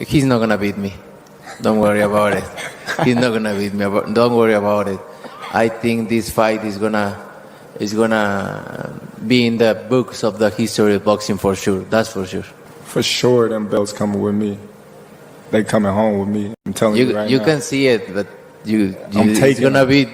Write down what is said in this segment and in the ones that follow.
He's not gonna beat me. Don't worry about it. He's not gonna beat me. Don't worry about it. I think this fight is gonna be in the books of the history of boxing for sure. That's for sure. For sure, them belts coming with me. They coming home with me. I'm telling you right now. You can see it, but it's gonna be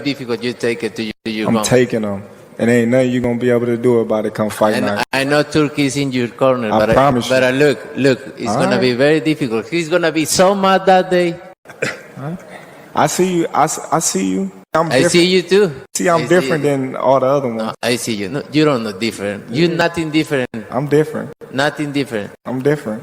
difficult. You take it to you. I'm taking them. And ain't nothing you gonna be able to do about it come fight night. I know Turkey's in your corner, I promise you. But look, it's gonna be very difficult. He's gonna be so mad that day. I see you. I see you. I see you too. See, I'm different than all the other ones. No, I see you. No, you don't look different. You're nothing different. I'm different. Nothing different. I'm different.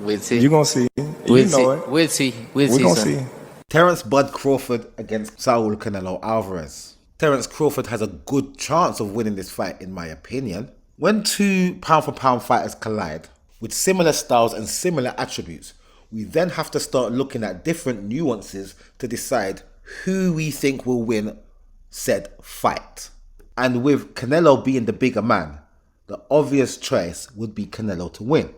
We'll see. You're gonna see. We'll know see. it. We'll see. We're gonna see. Terence Bud Crawford against Saul Canelo Alvarez. Terence Crawford has a good chance of winning this fight, in my opinion. When two pound-for-pound fighters collide with similar styles and similar attributes, we then have to start looking at different nuances to decide who we think will win said fight. And with Canelo being the bigger man, the obvious choice would be Canelo to win,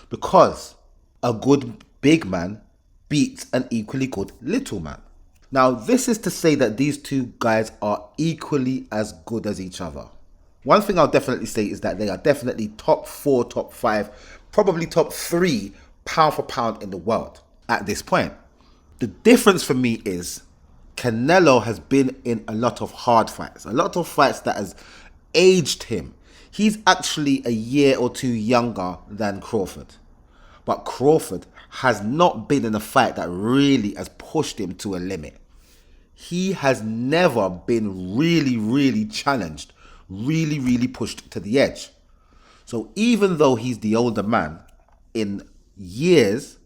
because a good big man beats an equally good little man. Now, this is to say that these two guys are equally as good as each other. One thing I'll definitely say is that they are definitely top 4, top 5, probably top 3 pound for pound in the world at this point. The difference for me is Canelo has been in a lot of hard fights, a lot of fights that has aged him. He's actually a year or two younger than Crawford. But Crawford has not been in a fight that really has pushed him to a limit. He has never been really challenged, really pushed to the edge. So even though he's the older man in years,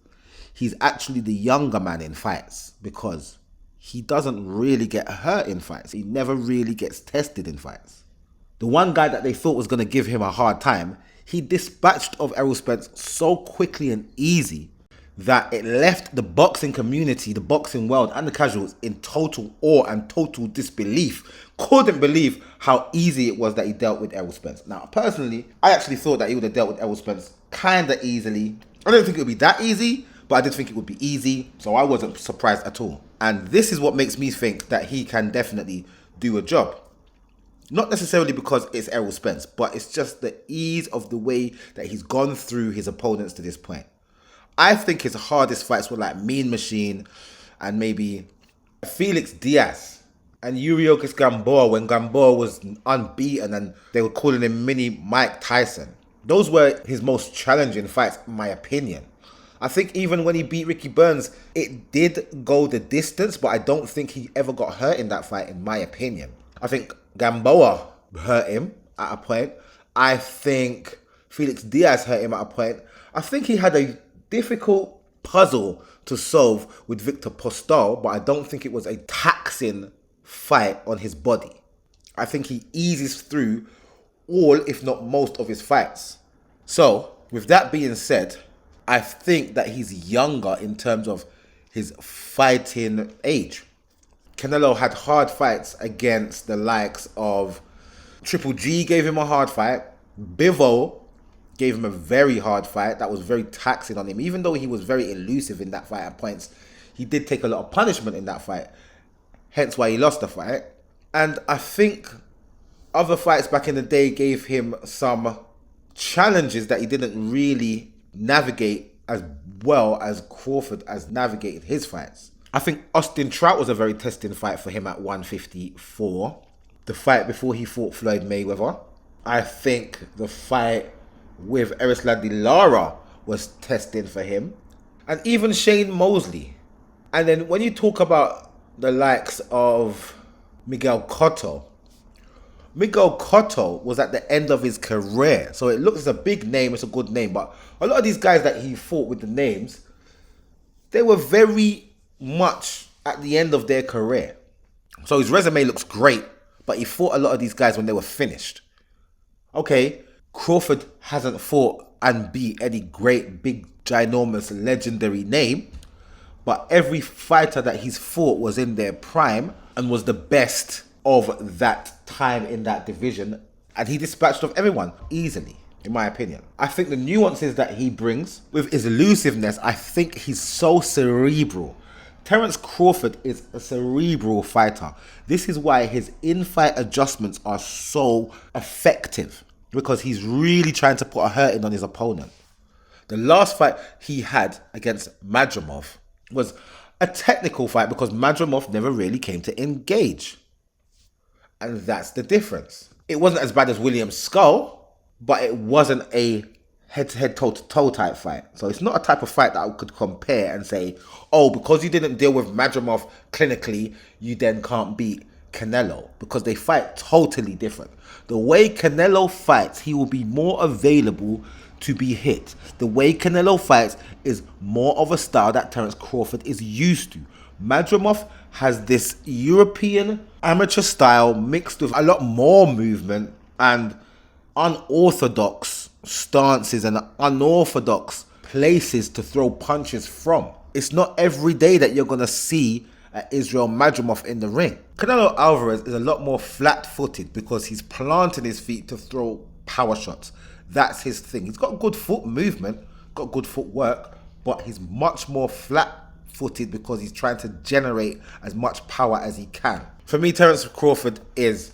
he's actually the younger man in fights, because he doesn't really get hurt in fights. He never really gets tested in fights. The one guy that they thought was going to give him a hard time, he dispatched of Errol Spence so quickly and easy that it left the boxing community, the boxing world and the casuals in total awe and total disbelief. Couldn't believe how easy it was that he dealt with Errol Spence. Now, personally, I actually thought that he would have dealt with Errol Spence kind of easily. I don't think it would be that easy, but I did think it would be easy, so I wasn't surprised at all. And this is what makes me think that he can definitely do a job. Not necessarily because it's Errol Spence, but it's just the ease of the way that he's gone through his opponents to this point. I think his hardest fights were like Mean Machine and maybe Felix Diaz and Yuriorkis Gamboa, when Gamboa was unbeaten and they were calling him Mini Mike Tyson. Those were his most challenging fights, in my opinion. I think even when he beat Ricky Burns, it did go the distance, but I don't think he ever got hurt in that fight, in my opinion. I think Gamboa hurt him at a point. I think Felix Diaz hurt him at a point. I think he had a difficult puzzle to solve with Victor Postol, but I don't think it was a taxing fight on his body. I think he eases through all, if not most, of his fights. So, with that being said, I think that he's younger in terms of his fighting age. Canelo had hard fights against the likes of Triple G, gave him a hard fight. Bivol gave him a very hard fight that was very taxing on him. Even though he was very elusive in that fight at points, he did take a lot of punishment in that fight, hence why he lost the fight. And I think other fights back in the day gave him some challenges that he didn't really navigate as well as Crawford has navigated his fights. I think Austin Trout was a very testing fight for him at 154. The fight before he fought Floyd Mayweather. I think the fight with Erislandy Lara was testing for him. And even Shane Mosley. And then when you talk about the likes of Miguel Cotto was at the end of his career. So it looks as a big name, it's a good name. But a lot of these guys that he fought with the names, they were very much at the end of their career. So his resume looks great, but he fought a lot of these guys when they were finished. Okay, Crawford hasn't fought and beat any great, big, ginormous, legendary name, but every fighter that he's fought was in their prime and was the best of that time in that division, and he dispatched of everyone easily. in my opinion. I think the nuances that he brings with his elusiveness, I think he's so cerebral. Terence Crawford is a cerebral fighter. This is why his in-fight adjustments are so effective, because he's really trying to put a hurting on his opponent. The last fight he had against Madrimov was a technical fight because Madrimov never really came to engage. And that's the difference. It wasn't as bad as Williams' skull, but it wasn't a head-to-head, toe-to-toe type fight. So it's not a type of fight that I could compare and say, oh, because you didn't deal with Madrimov clinically, you then can't beat Canelo, because they fight totally different. The way Canelo fights, he will be more available to be hit. The way Canelo fights is more of a style that Terence Crawford is used to. Madrimov has this European amateur style mixed with a lot more movement and unorthodox stances and unorthodox places to throw punches from. It's not every day that you're going to see Israel Madrimov in the ring. Canelo Alvarez is a lot more flat-footed because he's planting his feet to throw power shots. That's his thing. He's got good foot movement, got good footwork, but he's much more flat-footed because he's trying to generate as much power as he can. For me, Terence Crawford is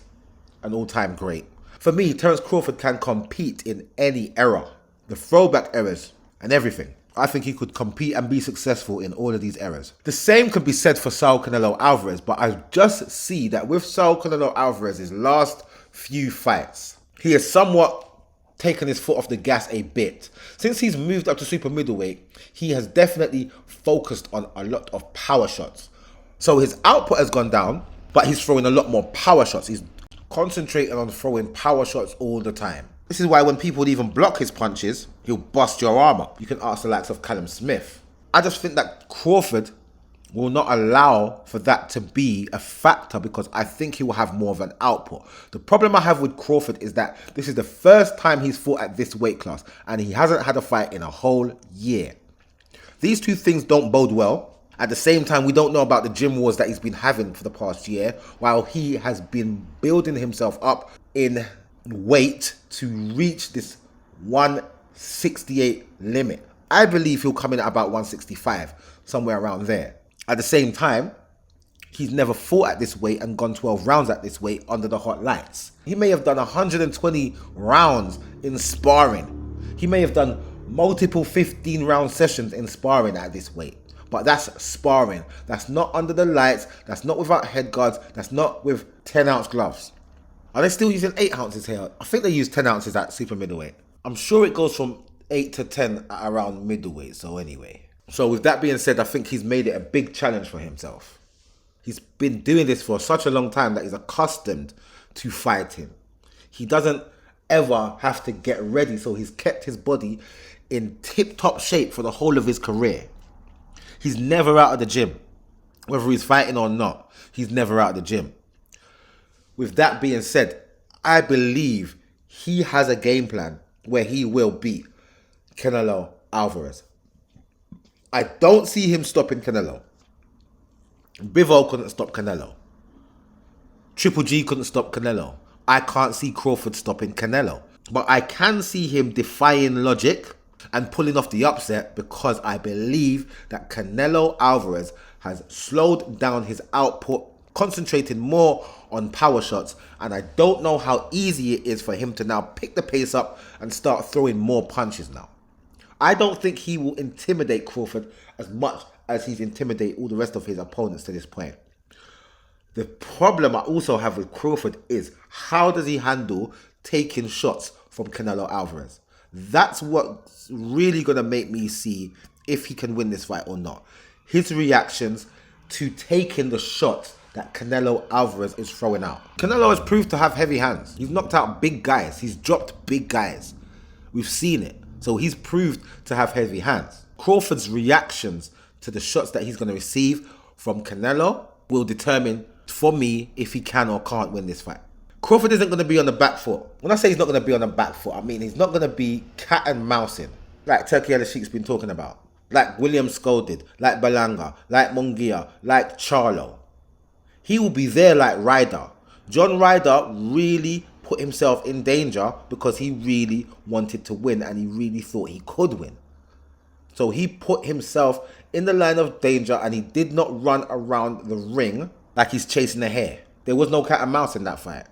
an all-time great. For me, Terence Crawford can compete in any era. The throwback eras and everything. I think he could compete and be successful in all of these eras. The same could be said for Saul Canelo Alvarez, but I just see that with Saul Canelo Alvarez's last few fights, he has somewhat taken his foot off the gas a bit. Since he's moved up to super middleweight, he has definitely focused on a lot of power shots. So his output has gone down, but he's throwing a lot more power shots. He's concentrating on throwing power shots all the time. This is why when people even block his punches, he'll bust your arm up. You can ask the likes of Callum Smith. I just think that Crawford will not allow for that to be a factor because I think he will have more of an output. The problem I have with Crawford is that this is the first time he's fought at this weight class and he hasn't had a fight in a whole year. These two things don't bode well. At the same time, we don't know about the gym wars that he's been having for the past year, while he has been building himself up in weight to reach this 168 limit. I believe he'll come in at about 165, somewhere around there. At the same time, he's never fought at this weight and gone 12 rounds at this weight under the hot lights. He may have done 120 rounds in sparring. He may have done multiple 15-round sessions in sparring at this weight. But that's sparring. That's not under the lights. That's not without head guards. That's not with 10-ounce gloves. Are they still using 8 ounces here? I think they use 10 ounces at super middleweight. I'm sure it goes from 8 to 10 at around middleweight. So anyway. So with that being said, I think he's made it a big challenge for himself. He's been doing this for such a long time that he's accustomed to fighting. He doesn't ever have to get ready. So he's kept his body in tip-top shape for the whole of his career. He's never out of the gym. Whether he's fighting or not, he's never out of the gym. With that being said, I believe he has a game plan where he will beat Canelo Alvarez. I don't see him stopping Canelo. Bivol couldn't stop Canelo. Triple G couldn't stop Canelo. I can't see Crawford stopping Canelo. But I can see him defying logic and pulling off the upset because I believe that Canelo Alvarez has slowed down his output, concentrating more on power shots, and I don't know how easy it is for him to now pick the pace up and start throwing more punches now. I don't think he will intimidate Crawford as much as he's intimidated all the rest of his opponents to this point. The problem I also have with Crawford is how does he handle taking shots from Canelo Alvarez? That's what's really going to make me see if he can win this fight or not. His reactions to taking the shots that Canelo Alvarez is throwing out. Canelo has proved to have heavy hands. He's knocked out big guys. He's dropped big guys. We've seen it. So he's proved to have heavy hands. Crawford's reactions to the shots that he's going to receive from Canelo will determine, for me, if he can or can't win this fight. Crawford isn't going to be on the back foot. When I say he's not going to be on the back foot, I mean he's not going to be cat and mousing like Turkey Al-Sheikh's been talking about. Like William Skull did, like Balanga, like Munguia, like Charlo. He will be there like Ryder. John Ryder really put himself in danger because he really wanted to win and he really thought he could win. So he put himself in the line of danger and he did not run around the ring like he's chasing a hare. There was no cat and mouse in that fight.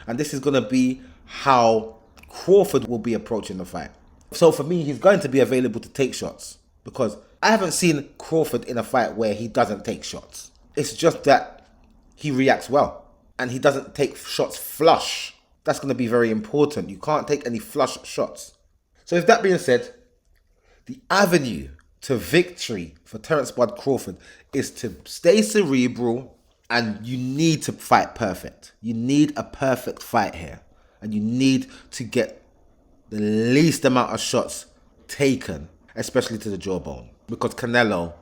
And this is going to be how Crawford will be approaching the fight. So for me, he's going to be available to take shots because I haven't seen Crawford in a fight where he doesn't take shots. It's just that he reacts well and he doesn't take shots flush. That's going to be very important. You can't take any flush shots. So with that being said, the avenue to victory for Terence Bud Crawford is to stay cerebral, and you need to fight perfect. You need a perfect fight here. And you need to get the least amount of shots taken, especially to the jawbone. Because Canelo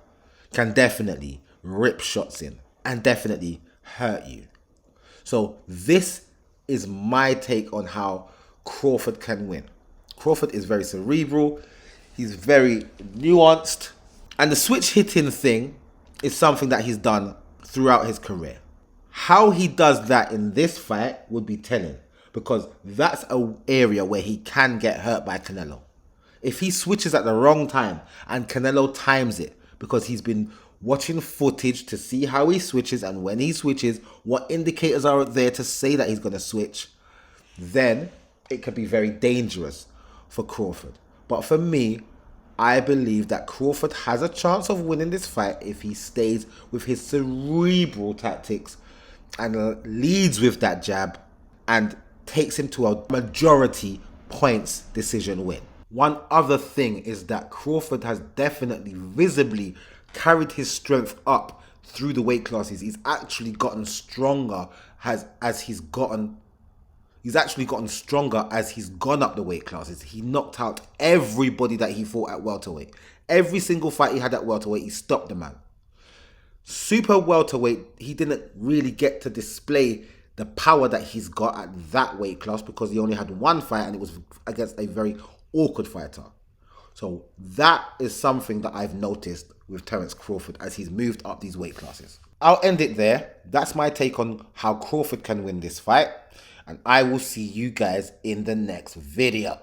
can definitely rip shots in and definitely hurt you. So this is my take on how Crawford can win. Crawford is very cerebral. He's very nuanced. And the switch hitting thing is something that he's done throughout his career. How he does that in this fight would be telling, because that's an area where he can get hurt by Canelo. If he switches at the wrong time and Canelo times it, because he's been watching footage to see how he switches and when he switches, what indicators are there to say that he's going to switch, then it could be very dangerous for Crawford. But for me, I believe that Crawford has a chance of winning this fight if he stays with his cerebral tactics and leads with that jab and takes him to a majority points decision win. One other thing is that Crawford has definitely visibly carried his strength up through the weight classes. He's actually gotten stronger as he's gone up the weight classes. He knocked out everybody that he fought at welterweight. Every single fight he had at welterweight, he stopped the man. Super welterweight, he didn't really get to display the power that he's got at that weight class because he only had one fight and it was against a very awkward fighter. So that is something that I've noticed with Terence Crawford as he's moved up these weight classes. I'll end it there. That's my take on how Crawford can win this fight. And I will see you guys in the next video.